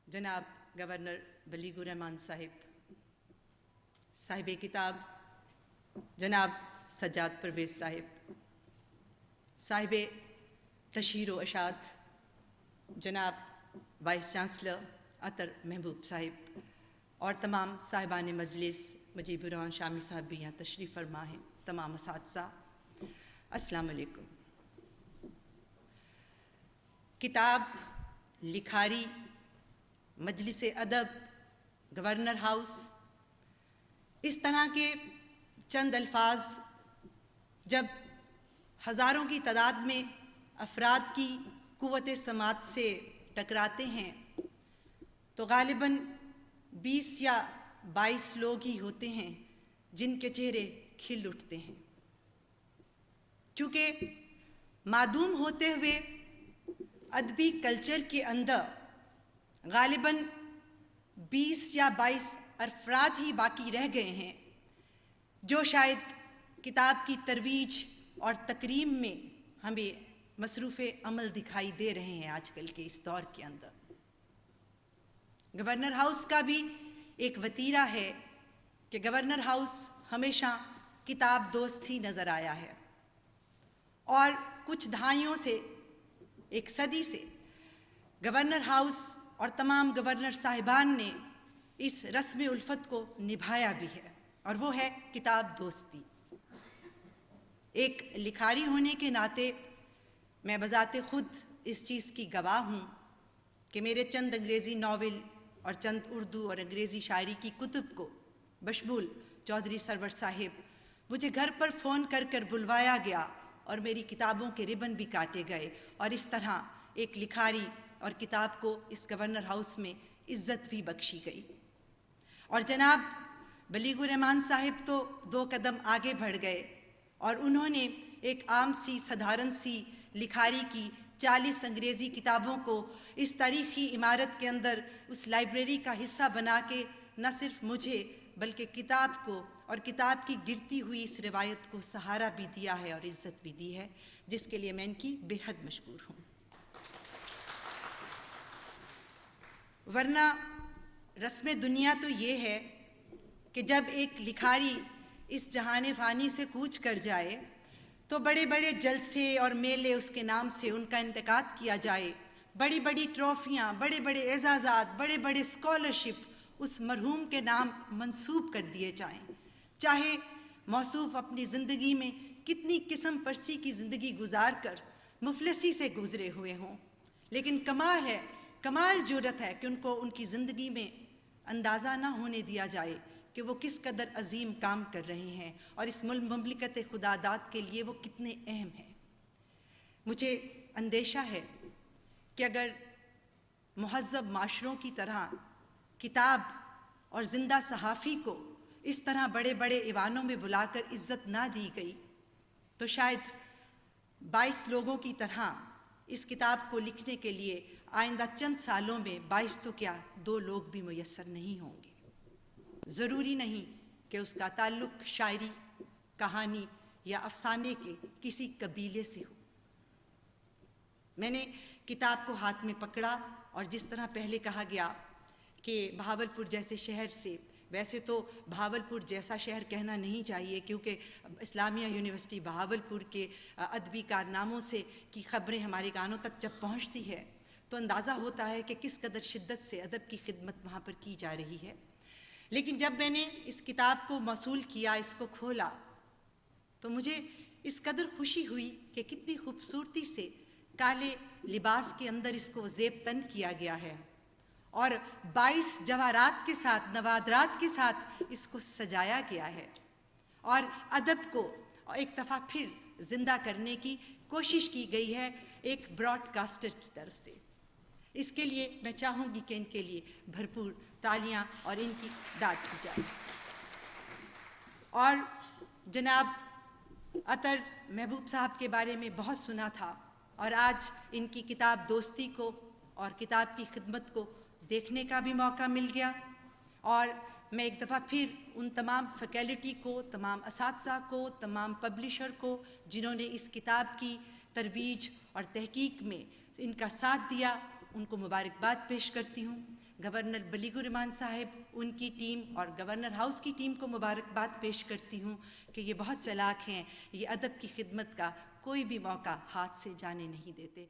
جناب گورنر بلیغ الرحمان صاحب، صاحب کتاب جناب سجاد پرویز صاحب، صاحب تشہیر و اشاعت جناب وائس چانسلر عطر محبوب صاحب اور تمام صاحبان مجلس، مجیب الرحمان شامی صاحب بھی یہاں تشریف فرما ہیں، تمام اساتذہ، السلام علیکم۔ کتاب، لکھاری، مجلس ادب، گورنر ہاؤس، اس طرح کے چند الفاظ جب ہزاروں کی تعداد میں افراد کی قوت سماعت سے ٹکراتے ہیں تو غالباً 20 یا 22 لوگ ہی ہوتے ہیں جن کے چہرے کھل اٹھتے ہیں، کیونکہ معدوم ہوتے ہوئے ادبی کلچر کے اندر غالباً 20 یا 22 افراد ہی باقی رہ گئے ہیں جو شاید کتاب کی ترویج اور تکریم میں ہمیں مصروف عمل دکھائی دے رہے ہیں آج کل کے اس دور کے اندر۔ گورنر ہاؤس کا بھی ایک وتیرہ ہے کہ گورنر ہاؤس ہمیشہ کتاب دوست ہی نظر آیا ہے، اور کچھ دہائیوں سے، ایک صدی سے گورنر ہاؤس اور تمام گورنر صاحبان نے اس رسم الفت کو نبھایا بھی ہے، اور وہ ہے کتاب دوستی۔ ایک لکھاری ہونے کے ناطے میں بذات خود اس چیز کی گواہ ہوں کہ میرے چند انگریزی ناول اور چند اردو اور انگریزی شاعری کی کتب کو بشمول چودھری سرور صاحب مجھے گھر پر فون کر کر بلوایا گیا اور میری کتابوں کے ربن بھی کاٹے گئے، اور اس طرح ایک لکھاری اور کتاب کو اس گورنر ہاؤس میں عزت بھی بخشی گئی۔ اور جناب بلیغ الرحمان صاحب تو 2 قدم آگے بڑھ گئے اور انہوں نے ایک عام سی سدھارن سی لکھاری کی 40 انگریزی کتابوں کو اس تاریخی عمارت کے اندر اس لائبریری کا حصہ بنا کے نہ صرف مجھے بلکہ کتاب کو اور کتاب کی گرتی ہوئی اس روایت کو سہارا بھی دیا ہے اور عزت بھی دی ہے، جس کے لیے میں ان کی بے حد مشکور ہوں۔ ورنہ رسم دنیا تو یہ ہے کہ جب ایک لکھاری اس جہان فانی سے کوچ کر جائے تو بڑے بڑے جلسے اور میلے اس کے نام سے ان کا انعقاد کیا جائے، بڑی بڑی ٹرافیاں، بڑے بڑے اعزازات، بڑے بڑے اسکالرشپ اس مرحوم کے نام منسوب کر دیے جائیں، چاہے موصوف اپنی زندگی میں کتنی قسم پرسی کی زندگی گزار کر مفلسی سے گزرے ہوئے ہوں، لیکن کمال ہے، کمال جرأت ہے کہ ان کو ان کی زندگی میں اندازہ نہ ہونے دیا جائے کہ وہ کس قدر عظیم کام کر رہے ہیں اور اس مملکت خداداد کے لیے وہ کتنے اہم ہیں۔ مجھے اندیشہ ہے کہ اگر مہذب معاشروں کی طرح کتاب اور زندہ صحافی کو اس طرح بڑے بڑے ایوانوں میں بلا کر عزت نہ دی گئی تو شاید 22 لوگوں کی طرح اس کتاب کو لکھنے کے لیے آئندہ چند سالوں میں 22 تو کیا 2 لوگ بھی میسر نہیں ہوں گے۔ ضروری نہیں کہ اس کا تعلق شاعری، کہانی یا افسانے کے کسی قبیلے سے ہو۔ میں نے کتاب کو ہاتھ میں پکڑا اور جس طرح پہلے کہا گیا کہ بہاولپور جیسے شہر سے، ویسے تو بہاولپور جیسا شہر کہنا نہیں چاہیے کیونکہ اسلامیہ یونیورسٹی بہاولپور کے ادبی کارناموں سے کی خبریں ہمارے کانوں تک جب پہنچتی ہے تو اندازہ ہوتا ہے کہ کس قدر شدت سے ادب کی خدمت وہاں پر کی جا رہی ہے۔ لیکن جب میں نے اس کتاب کو موصول کیا، اس کو کھولا، تو مجھے اس قدر خوشی ہوئی کہ کتنی خوبصورتی سے کالے لباس کے اندر اس کو زیب تن کیا گیا ہے اور 22 جواہرات کے ساتھ، نوادرات کے ساتھ اس کو سجایا گیا ہے اور ادب کو ایک دفعہ پھر زندہ کرنے کی کوشش کی گئی ہے ایک براڈ کاسٹر کی طرف سے۔ اس کے لیے میں چاہوں گی کہ ان کے لیے بھرپور تالیاں اور ان کی داد کی جائے۔ اور جناب عطر محبوب صاحب کے بارے میں بہت سنا تھا اور آج ان کی کتاب دوستی کو اور کتاب کی خدمت کو دیکھنے کا بھی موقع مل گیا، اور میں ایک دفعہ پھر ان تمام فیکلٹی کو، تمام اساتذہ کو، تمام پبلشر کو جنہوں نے اس کتاب کی ترویج اور تحقیق میں ان کا ساتھ دیا، ان کو مبارکباد پیش کرتی ہوں۔ گورنر بلیگ الرحمان صاحب، ان کی ٹیم اور گورنر ہاؤس کی ٹیم کو مبارکباد پیش کرتی ہوں کہ یہ بہت چلاک ہیں، یہ ادب کی خدمت کا کوئی بھی موقع ہاتھ سے جانے نہیں دیتے.